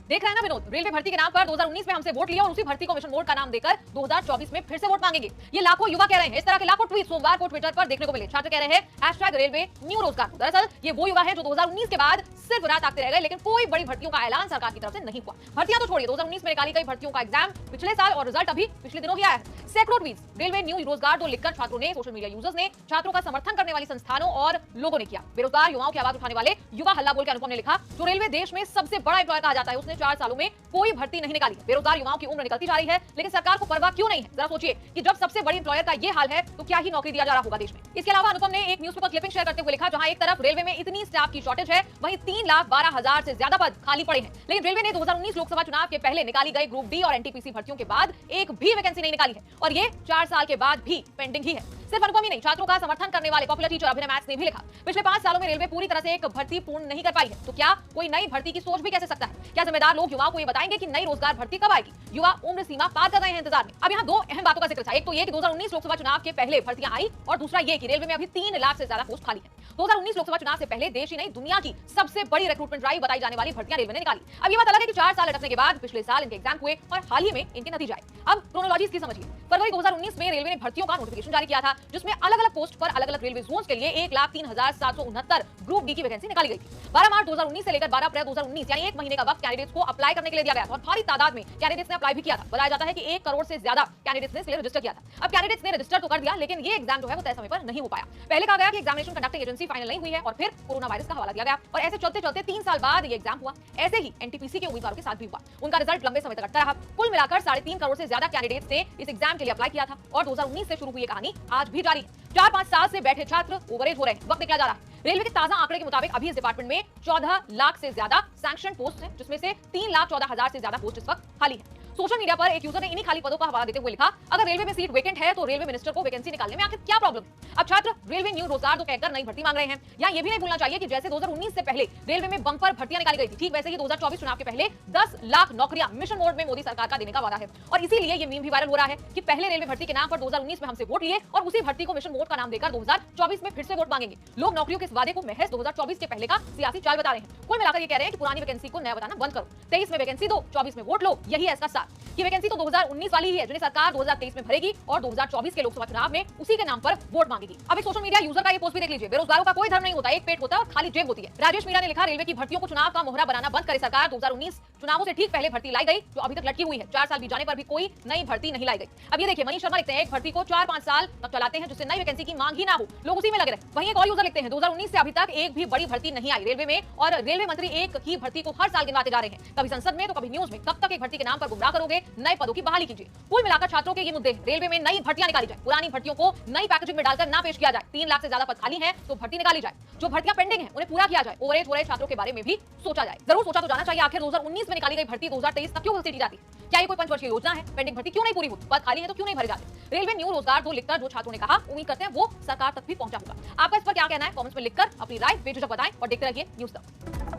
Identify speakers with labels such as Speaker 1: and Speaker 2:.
Speaker 1: देख रहे हैं ना विनोद, रेलवे भर्ती के नाम पर 2019 में हमसे वोट लिया और उसी भर्ती को मिशन मोड का नाम देकर 2024 में फिर से वोट मांगेंगे। ये लाखों युवा कह रहे हैं। इस तरह के लाखों ट्वीट सोमवार को ट्विटर पर देखने को मिले। छात्र कह रहे हैं #रेलवे न्यू रोजगार। दरअसल ये वो युवा है जो 2019 के बाद सिर्फ रात आते रह गए, लेकिन कोई बड़ी भर्तियों का ऐलान सरकार की तरफ से नहीं हुआ। भर्तियां तो छोड़िए, 2019 में निकाली गई भर्तियों का एग्जाम पिछले साल और रिजल्ट अभी पिछले दिनों ही आया है। सैकड़ों ट्वीट्स रेलवे न्यू रोजगार तो लिखकर छात्रों ने, सोशल मीडिया यूजर्स ने, छात्रों का समर्थन करने वाली संस्थानों और लोगों ने किया। बेरोजगार युवाओं की आवाज उठाने वाले युवा हल्ला बोल के अनुपम ने लिखा, जो रेलवे देश में सबसे बड़ा एम्प्लॉयर कहा जाता है, उसने 4 सालों में कोई भर्ती नहीं निकाली। बेरोजगार युवाओं की उम्र निकलती जा रही है, लेकिन सरकार को परवाह क्यों नहीं है? जरा सोचिए कि जब सबसे बड़ी एम्प्लॉयर का ये हाल है तो क्या ही नौकरी दिया जा रहा होगा देश में। इसके अलावा अनुपम ने एक न्यूज़पेपर क्लिपिंग शेयर करते हुए लिखा, जहां एक तरफ रेलवे में इतनी स्टाफ की शॉर्टेज है, वहीं 3,12,000 से ज्यादा पद खाली पड़े हैं। लेकिन रेलवे ने 2019 लोकसभा चुनाव के पहले निकाली गई ग्रुप डी और एनटीपीसी भर्तियों के बाद एक भी वैकेंसी नहीं निकाली है, और ये 4 साल के बाद भी पेंडिंग ही है। सिर्फ अनुपम ही नहीं, छात्रों का समर्थन करने वाले पॉपुलर टीचर अभिनव मैथ्स ने भी लिखा, पिछले 5 सालों में रेलवे पूरी तरह से एक भर्ती पूर्ण नहीं कर पाई है, तो क्या कोई नई भर्ती की सोच भी कैसे सकता है? क्या जिम्मेदार लोग युवाओं को ये बताएंगे कि नई रोजगार भर्ती कब आएगी? युवा उम्र सीमा पार कर रहे हैं इंतजार में। अब यहाँ 2 अहम बातों का जिक्र था। एक तो ये कि 2019 लोकसभा चुनाव के पहले भर्तियां आई, और दूसरा ये कि रेलवे में अभी 3 लाख से ज्यादा पोस्ट खाली है। 2019 लोकसभा चुनाव से पहले देश ही नहीं, दुनिया की सबसे बड़ी रिक्रूटमेंट ड्राइव बताई जाने वाली भर्तियां रेलवे ने निकाली। अब ये बात अलग है कि 4 साल अटकने के बाद पिछले साल इनके एग्जाम हुए और हाल ही में इनके नतीजे आए। अब क्रोनोलॉजी की समझिए। फरवरी 2019 में रेलवे ने भर्तियों का नोटिफिकेशन जारी किया था, जिसमें अलग-अलग पोस्ट पर अलग-अलग रेलवे जोन्स के लिए 1,03,769 ग्रुप डी की वैकेंसी निकाली गई थी। 12 मार्च 2019 से लेकर 12 अप्रैल 2019 यानी 1 महीने का वक्त कैंडिडेट्स को अप्लाई करने के लिए दिया गया था, और भारी तादाद में कैंडिडेट्स ने अप्लाई भी किया था। बताया जाता है कि 1 करोड़ से ज्यादा कैंडिडेट्स ने इसलिए रजिस्टर किया था। अब कैंडिडेट्स ने रजिस्टर तो कर दिया, लेकिन ये एग्जाम जो है वो तय समय पर नहीं हो पाया। पहले कहा गया कि एग्जामिनेशन कंडक्टिंग एजेंसी फाइनल नहीं हुई है, और फिर कोरोना वायरस का हवाला दिया गया, और ऐसे चलते-चलते 3 साल बाद ये एग्जाम हुआ। ऐसे ही एनटीपीसी के उम्मीदवारों के साथ भी हुआ। उनका रिजल्ट लंबे समय तक अटका रहा। कुल मिलाकर 3.5 करोड़ से ज्यादा कैंडिडेट्स ने इस एग्जाम के लिए अप्लाई किया था, और 2019 से शुरू हुई ये कहानी आज भी जारी है। 4-5 साल से बैठे छात्र ओवरेज हो रहे हैं, वक्त निकला जा रहा है। रेलवे के ताजा आंकड़े के मुताबिक अभी इस डिपार्टमेंट में 14 लाख से ज्यादा सैंक्शन पोस्ट हैं, जिसमें से 3,14,000 से ज्यादा पोस्ट इस वक्त खाली है। सोशल मीडिया पर एक यूजर ने इन्हीं खाली पदों का हवाला देते हुए लिखा, अगर रेलवे में सीट वेकेंट है तो रेलवे मिनिस्टर को वैकेंसी निकालने में आखिर क्या प्रॉब्लम? अब छात्र रेलवे न्यू रोजगार तो कहकर नई भर्ती मांग रहे हैं। यहाँ ये भी नहीं भूलना चाहिए कि जैसे 2019 से पहले रेलवे में बंपर भर्तियां निकाली गई थी, ठीक वैसे ही 2024 चुनाव के पहले 10 लाख नौकरियां मिशन मोड में मोदी सरकार का देने का वादा है। और इसीलिए ये मीम भी वायरल हो रहा है कि पहले रेलवे भर्ती के नाम पर 2019 में हमसे वोट लिए और उसी भर्ती को मिशन मोड का नाम देकर 2024 में फिर से वोट मांगेंगे। लोग नौकरियों के इस वादे को महज 2024 के पहले का सियासी चाल बता रहे हैं। कुल मिलाकर ये कह रहे हैं कि पुरानी वैकेंसी को नया बताना बंद करो, 23 में वैकेंसी दो, 24 में वोट लो, यही है इसका सार। ये वैकेंसी तो 2019 वाली ही है, जिन्हें सरकार 2023 में भरेगी और 2024 के लोकसभा चुनाव में उसी के नाम पर वोट मांगेगी। अब एक सोशल मीडिया यूजर का ये पोस्ट भी देख लीजिए। बेरोजगारों का कोई धर्म नहीं होता, एक पेट होता है और खाली जेब होती है। राजेश मीणा ने लिखा, रेलवे की भर्तियों को चुनाव का मोहरा बनाना बंद करे सरकार। 2019 चुनावों से ठीक पहले भर्ती लाई गई, जो अभी तक लटकी हुई है। 4 साल बीत जाने पर भी कोई नई भर्ती नहीं लाई गई। अब ये देखिए, मनीष शर्मा लिखते हैं, एक भर्ती को 4-5 साल तक चलाते हैं, जिससे नई वैकेंसी की मांग ही ना हो, लोग उसी में लगे रहे। वहीं एक और यूजर लिखते हैं, 2019 से अभी तक एक भी बड़ी भर्ती नहीं आई रेलवे में, और रेलवे मंत्री एक ही भर्ती को हर साल गिनवाते जा रहे हैं, कभी संसद में तो कभी न्यूज में। कब तक एक भर्ती के नाम पर गुमराह करोगे? नए पदों की बहाली कीजिए। कुल मिलाकर छात्रों के ये मुद्दे, रेलवे में नई भर्तियां निकाली जाए, पुरानी भर्तियों को नई पैकेजिंग में डालकर ना पेश किया जाए, 3 लाख से ज्यादा पद खाली हैं तो भर्ती निकाली जाए, जो भर्तियां पेंडिंग हैं उन्हें पूरा किया जाए, ओवरेज हो रहे छात्रों के बारे में भी सोचा जाए। जरूर सोचा तो जाना चाहिए, आखिर 2019 में निकाली गई भर्ती 2023 तक क्यों घसीटी जाती? क्या ये कोई पंचवर्षीय योजना है? पेंडिंग भर्ती क्यों नहीं पूरी होती? पद खाली है तो क्यों नहीं भरे जाते? रेलवे न्यू रोजगार दो लिखकर जो छात्रों ने कहा, उम्मीद करते हैं वो सरकार तक भी पहुंचा होगा। आपका इस पर क्या कहना है? कमेंट्स में लिखकर अपनी राय बेझिझक बताएं और देखते रहिए न्यूज़ तक।